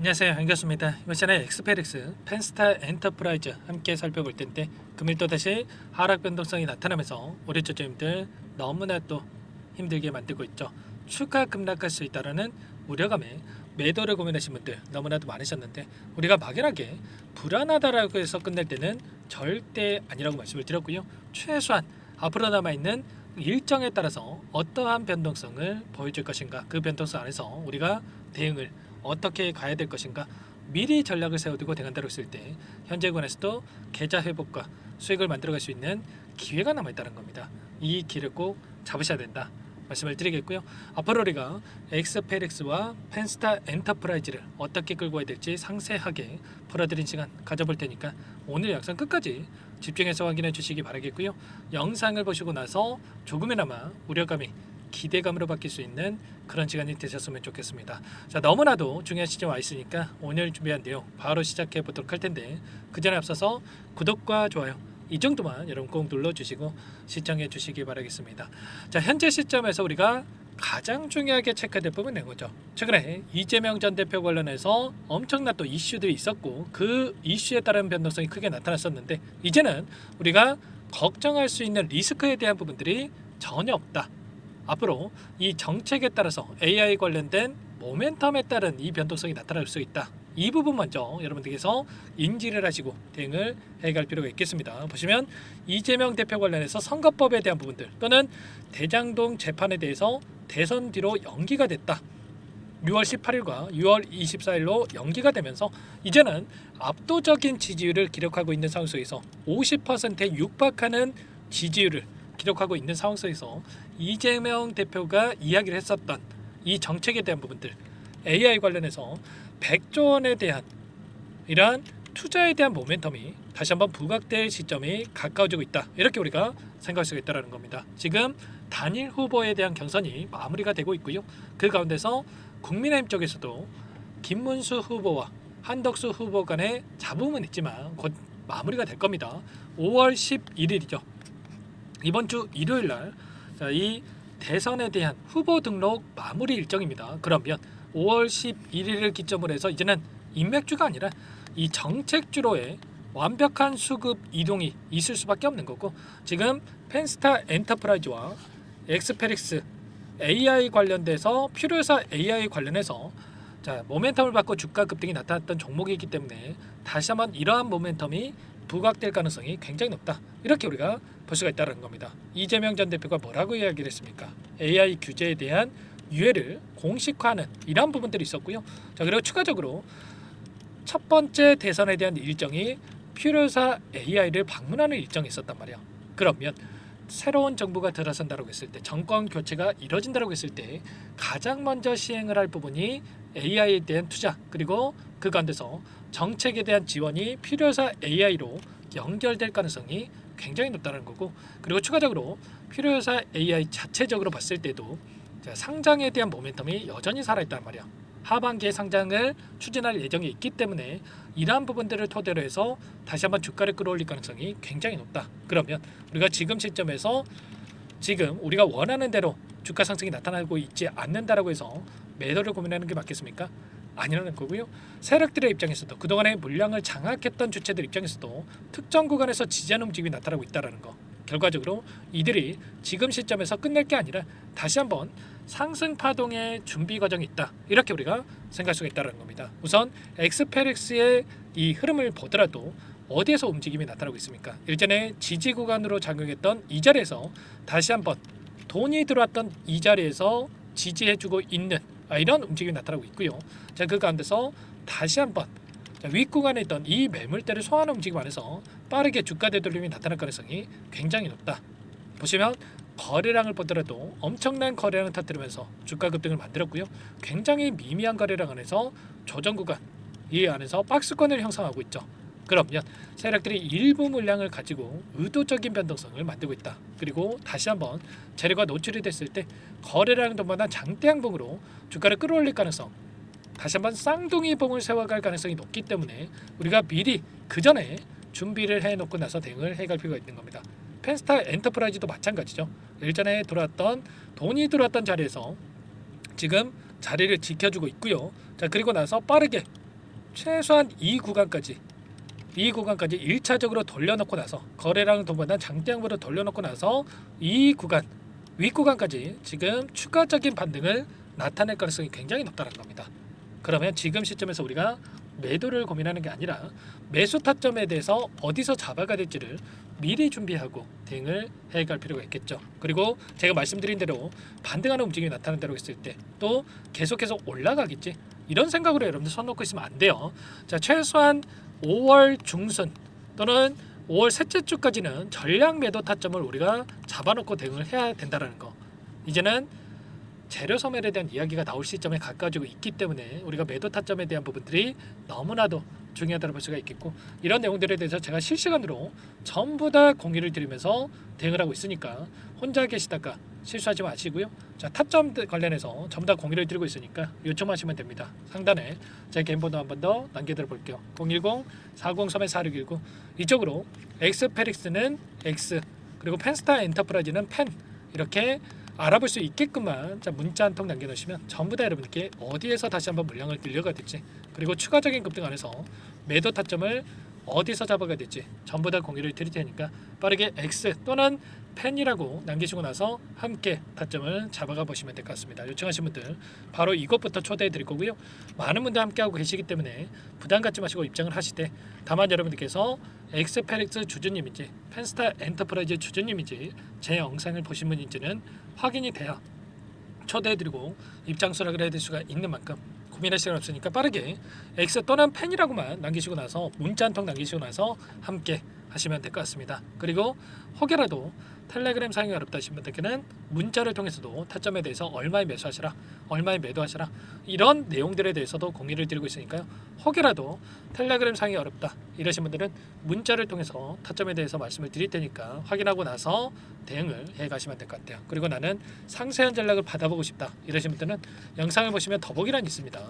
안녕하세요, 반갑습니다. 이번 시간에 엑스페릭스, 펜스타 엔터프라이즈 함께 살펴볼 텐데 금일 또다시 하락 변동성이 나타나면서 우리 초점들 너무나 또 힘들게 만들고 있죠. 추가 급락할 수 있다라는 우려감에 매도를 고민하신 분들 너무나도 많으셨는데 우리가 막연하게 불안하다라고 해서 끝낼 때는 절대 아니라고 말씀을 드렸고요. 최소한 앞으로 남아있는 일정에 따라서 어떠한 변동성을 보여줄 것인가, 그 변동성 안에서 우리가 대응을 어떻게 가야 될 것인가 미리 전략을 세워두고 대응한다고 했을 때 현재 구간에서도 계좌 회복과 수익을 만들어갈 수 있는 기회가 남아있다는 겁니다. 이 길을 꼭 잡으셔야 된다 말씀을 드리겠고요. 앞으로 우리가 엑스페릭스와 펜스타 엔터프라이즈를 어떻게 끌고 가야 될지 상세하게 풀어드린 시간 가져볼 테니까 오늘 영상 끝까지 집중해서 확인해 주시기 바라겠고요. 영상을 보시고 나서 조금이나마 우려감이 기대감으로 바뀔 수 있는 그런 시간이 되셨으면 좋겠습니다. 자, 너무나도 중요한 시점 와 있으니까 오늘 준비한 내용 바로 시작해 보도록 할 텐데 그 전에 앞서서 구독과 좋아요 이 정도만 여러분 꼭 눌러주시고 시청해 주시기 바라겠습니다. 자, 현재 시점에서 우리가 가장 중요하게 체크될 부분은 이거죠. 최근에 이재명 전 대표 관련해서 엄청난 또 이슈들이 있었고 그 이슈에 따른 변동성이 크게 나타났었는데 이제는 우리가 걱정할 수 있는 리스크에 대한 부분들이 전혀 없다. 앞으로 이 정책에 따라서 AI 관련된 모멘텀에 따른 이 변동성이 나타날 수 있다. 이 부분 먼저 여러분들께서 인지를 하시고 대응을 해갈 필요가 있겠습니다. 보시면 이재명 대표 관련해서 선거법에 대한 부분들 또는 대장동 재판에 대해서 대선 뒤로 연기가 됐다. 6월 18일과 6월 24일로 연기가 되면서 이제는 압도적인 지지율을 기록하고 있는 상황 속에서 50%에 육박하는 지지율을 기록하고 있는 상황 속에서 이재명 대표가 이야기를 했었던 이 정책에 대한 부분들 AI 관련해서 100조 원에 대한 이러한 투자에 대한 모멘텀이 다시 한번 부각될 시점이 가까워지고 있다. 이렇게 우리가 생각할 수가 있다는 겁니다. 지금 단일 후보에 대한 경선이 마무리가 되고 있고요. 그 가운데서 국민의힘 쪽에서도 김문수 후보와 한덕수 후보 간의 잡음은 있지만 곧 마무리가 될 겁니다. 5월 11일이죠. 이번 주 일요일 날 이 대선에 대한 후보 등록 마무리 일정입니다. 그러면 5월 11일을 기점으로 해서 이제는 인맥주가 아니라 이 정책주로의 완벽한 수급 이동이 있을 수밖에 없는 거고 지금 펜스타 엔터프라이즈와 엑스페릭스 AI 관련돼서 필요해서 AI 관련해서 자 모멘텀을 받고 주가 급등이 나타났던 종목이기 때문에 다시 한번 이러한 모멘텀이 부각될 가능성이 굉장히 높다. 이렇게 우리가 볼 수가 있다는 겁니다. 이재명 전 대표가 뭐라고 이야기를 했습니까? AI 규제에 대한 유예를 공식화하는 이러한 부분들이 있었고요. 자 그리고 추가적으로 첫 번째 대선에 대한 일정이 필요사 AI를 방문하는 일정이 있었단 말이야. 그러면 새로운 정부가 들어선다고 했을 때 정권 교체가 이뤄진다고 했을 때 가장 먼저 시행을 할 부분이 AI에 대한 투자 그리고 그 가운데서 정책에 대한 지원이 필요사 AI로 연결될 가능성이 굉장히 높다는 거고 그리고 추가적으로 필요사 AI 자체적으로 봤을 때도 상장에 대한 모멘텀이 여전히 살아있단 말이야. 하반기에 상장을 추진할 예정이 있기 때문에 이러한 부분들을 토대로 해서 다시 한번 주가를 끌어올릴 가능성이 굉장히 높다. 그러면 우리가 지금 시점에서 지금 우리가 원하는 대로 주가 상승이 나타나고 있지 않는다라고 해서 매도를 고민하는 게 맞겠습니까? 아니라는 거고요. 세력들의 입장에서도 그동안에 물량을 장악했던 주체들 입장에서도 특정 구간에서 지지하는 움직임이 나타나고 있다는 거. 결과적으로 이들이 지금 시점에서 끝낼 게 아니라 다시 한번 상승 파동의 준비 과정이 있다. 이렇게 우리가 생각할 수가 있다는 겁니다. 우선 엑스페릭스의 이 흐름을 보더라도 어디에서 움직임이 나타나고 있습니까? 일전에 지지 구간으로 작용했던 이 자리에서 다시 한번 돈이 들어왔던 이 자리에서 지지해주고 있는 이런 움직임이 나타나고 있고요. 자, 그 가운데서 다시 한번 윗구간에 있던 이 매물대를 소화하는 움직임 안에서 빠르게 주가 되돌림이 나타날 가능성이 굉장히 높다. 보시면 거래량을 보더라도 엄청난 거래량을 터뜨리면서 주가 급등을 만들었고요. 굉장히 미미한 거래량 안에서 조정 구간 이 안에서 박스권을 형성하고 있죠. 그러면 세력들이 일부 물량을 가지고 의도적인 변동성을 만들고 있다. 그리고 다시 한번 재료가 노출이 됐을 때 거래량 동반한 장대 양봉으로 주가를 끌어올릴 가능성 다시 한번 쌍둥이 봉을 세워갈 가능성이 높기 때문에 우리가 미리 그 전에 준비를 해놓고 나서 대응을 해갈 필요가 있는 겁니다. 펜스타 엔터프라이즈도 마찬가지죠. 일전에 들어왔던 돈이 들어왔던 자리에서 지금 자리를 지켜주고 있고요. 자 그리고 나서 빠르게 최소한 이 구간까지 1차적으로 돌려놓고 나서 거래량을 동반한 장대양으로 돌려놓고 나서 이 구간 윗구간까지 지금 추가적인 반등을 나타낼 가능성이 굉장히 높다는 겁니다. 그러면 지금 시점에서 우리가 매도를 고민하는 게 아니라 매수 타점에 대해서 어디서 잡아가야 될지를 미리 준비하고 대응을 해갈 필요가 있겠죠. 그리고 제가 말씀드린 대로 반등하는 움직임이 나타난다고 했을 때 또 계속해서 올라가겠지, 이런 생각으로 여러분들 손 놓고 있으면 안 돼요. 자, 최소한 5월 중순 또는 5월 셋째 주까지는 전량 매도 타점을 우리가 잡아놓고 대응을 해야 된다는 거. 이제는 재료 소멸에 대한 이야기가 나올 시점에 가까워지고 있기 때문에 우리가 매도 타점에 대한 부분들이 너무나도 중요하다고 볼 수가 있겠고, 이런 내용들에 대해서 제가 실시간으로 전부 다 공유를 드리면서 대응을 하고 있으니까 혼자 계시다가 실수하지 마시고요. 자, 타점 관련해서 전부 다 공유를 드리고 있으니까 요청하시면 됩니다. 상단에 제 개인 번호 한 번 더 남겨드려 볼게요. 010-403-4619. 이쪽으로 엑스페릭스는 X, 그리고 펜스타 엔터프라이즈는 펜, 이렇게 알아볼 수 있게끔만 문자 한 통 남겨놓으시면 전부 다 여러분께 어디에서 다시 한번 물량을 늘려가야 될지, 그리고 추가적인 급등 안에서 매도 타점을 어디서 잡아가야 될지 전부 다 공유를 드릴 테니까 빠르게 X 또는 펜이라고 남기시고 나서 함께 타점을 잡아가 보시면 될 것 같습니다. 요청하신 분들 바로 이것부터 초대해 드릴 거고요. 많은 분들 함께하고 계시기 때문에 부담 갖지 마시고 입장을 하시되, 다만 여러분들께서 엑스페릭스 주주님인지 펜스타 엔터프라이즈 주주님인지 제 영상을 보신 분인지는 확인이 돼야 초대해드리고 입장 수락을 해드릴 수가 있는 만큼 고민할 시간 없으니까 빠르게 X 또는 펜이라고만 남기시고 나서 문자 한 통 남기시고 나서 함께 하시면 될 것 같습니다. 그리고 혹여라도 텔레그램 사용이 어렵다 하신 분들께는 문자를 통해서도 타점에 대해서 얼마에 매수하시라, 얼마에 매도하시라, 이런 내용들에 대해서도 공유를 드리고 있으니까요. 혹여라도 텔레그램 사용이 어렵다 이러신 분들은 문자를 통해서 타점에 대해서 말씀을 드릴 테니까 확인하고 나서 대응을 해 가시면 될 것 같아요. 그리고 나는 상세한 전략을 받아보고 싶다 이러신 분들은 영상을 보시면 더보기란이 있습니다.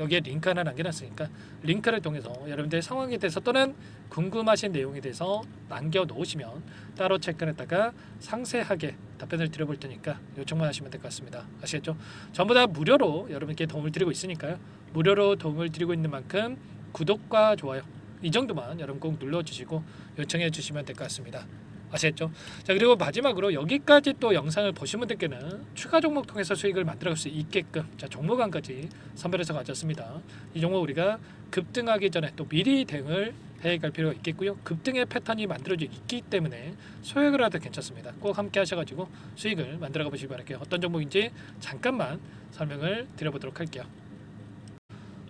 여기에 링크 하나 남겨놨으니까 링크를 통해서 여러분들의 상황에 대해서 또는 궁금하신 내용에 대해서 남겨놓으시면 따로 체크했다가 상세하게 답변을 드려볼 테니까 요청만 하시면 될 것 같습니다. 아시겠죠? 전부 다 무료로 여러분께 도움을 드리고 있으니까요. 무료로 도움을 드리고 있는 만큼 구독과 좋아요 이 정도만 여러분 꼭 눌러주시고 요청해 주시면 될 것 같습니다. 아시겠죠? 자, 그리고 마지막으로 여기까지 또 영상을 보신 분들께는 추가 종목 통해서 수익을 만들어갈 수 있게끔 종목안까지 선별해서 가졌습니다. 이 종목 우리가 급등하기 전에 또 미리 대응을 해갈 필요가 있겠고요. 급등의 패턴이 만들어져 있기 때문에 소액을 하도 괜찮습니다. 꼭 함께 하셔가지고 수익을 만들어가 보시기 바랄게요. 어떤 종목인지 잠깐만 설명을 드려보도록 할게요.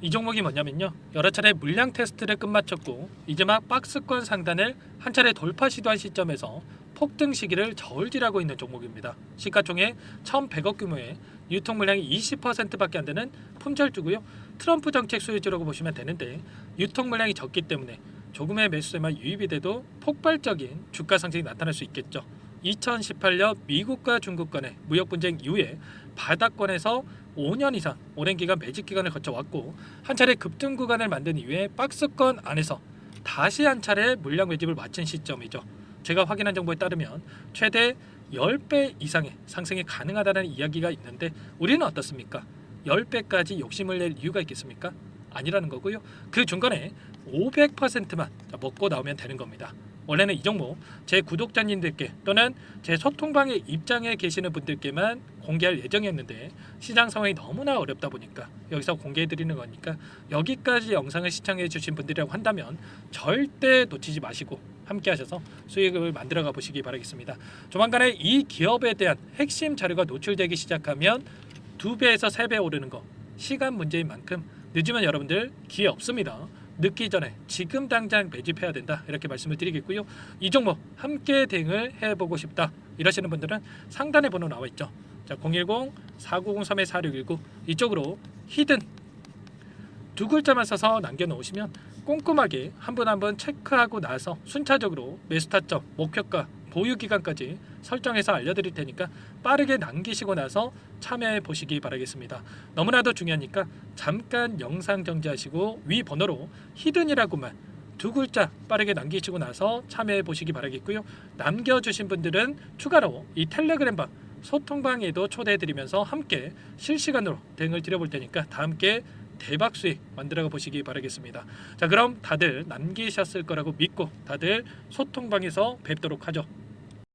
이 종목이 뭐냐면요, 여러 차례 물량 테스트를 끝마쳤고 이제 막 박스권 상단을 한 차례 돌파 시도한 시점에서 폭등 시기를 저울질하고 있는 종목입니다. 시가총액 1,100억 규모의 유통 물량이 20%밖에 안 되는 품절주고요. 트럼프 정책 수혜주라고 보시면 되는데, 유통 물량이 적기 때문에 조금의 매수세만 유입이 돼도 폭발적인 주가 상승이 나타날 수 있겠죠. 2018년 미국과 중국 간의 무역 분쟁 이후에 바닥권에서 5년 이상 오랜 기간 매집 기간을 거쳐왔고 한 차례 급등 구간을 만든 이후에 박스권 안에서 다시 한 차례 물량 매집을 마친 시점이죠. 제가 확인한 정보에 따르면 최대 10배 이상의 상승이 가능하다는 이야기가 있는데 우리는 어떻습니까? 10배까지 욕심을 낼 이유가 있겠습니까? 아니라는 거고요. 그 중간에 500%만 먹고 나오면 되는 겁니다. 원래는 이 종목 제 구독자님들께 또는 제 소통방에 입장해 계시는 분들께만 공개할 예정이었는데 시장 상황이 너무나 어렵다 보니까 여기서 공개해 드리는 거니까 여기까지 영상을 시청해 주신 분들이라고 한다면 절대 놓치지 마시고 함께 하셔서 수익을 만들어 가 보시기 바라겠습니다. 조만간에 이 기업에 대한 핵심 자료가 노출되기 시작하면 2배에서 3배 오르는 거 시간 문제인 만큼 늦으면 여러분들 기회 없습니다. 늦기 전에 지금 당장 매집해야 된다 이렇게 말씀을 드리겠고요. 이 종목 함께 대응을 해보고 싶다 이러시는 분들은 상단에 번호 나와 있죠. 자, 010-4903-4619 이쪽으로 히든 두 글자만 써서 남겨놓으시면 꼼꼼하게 한 분 한 분 체크하고 나서 순차적으로 매수 타점, 목표가, 보유 기간까지 설정해서 알려드릴 테니까 빠르게 남기시고 나서 참여해 보시기 바라겠습니다. 너무나도 중요하니까 잠깐 영상 정지하시고 위 번호로 히든이라고만 두 글자 빠르게 남기시고 나서 참여해 보시기 바라겠고요. 남겨주신 분들은 추가로 이 텔레그램방 소통방에도 초대해 드리면서 함께 실시간으로 대응을 드려볼 테니까 다 함께 대박 수익 만들어가 보시기 바라겠습니다. 자, 그럼 다들 남기셨을 거라고 믿고 다들 소통방에서 뵙도록 하죠.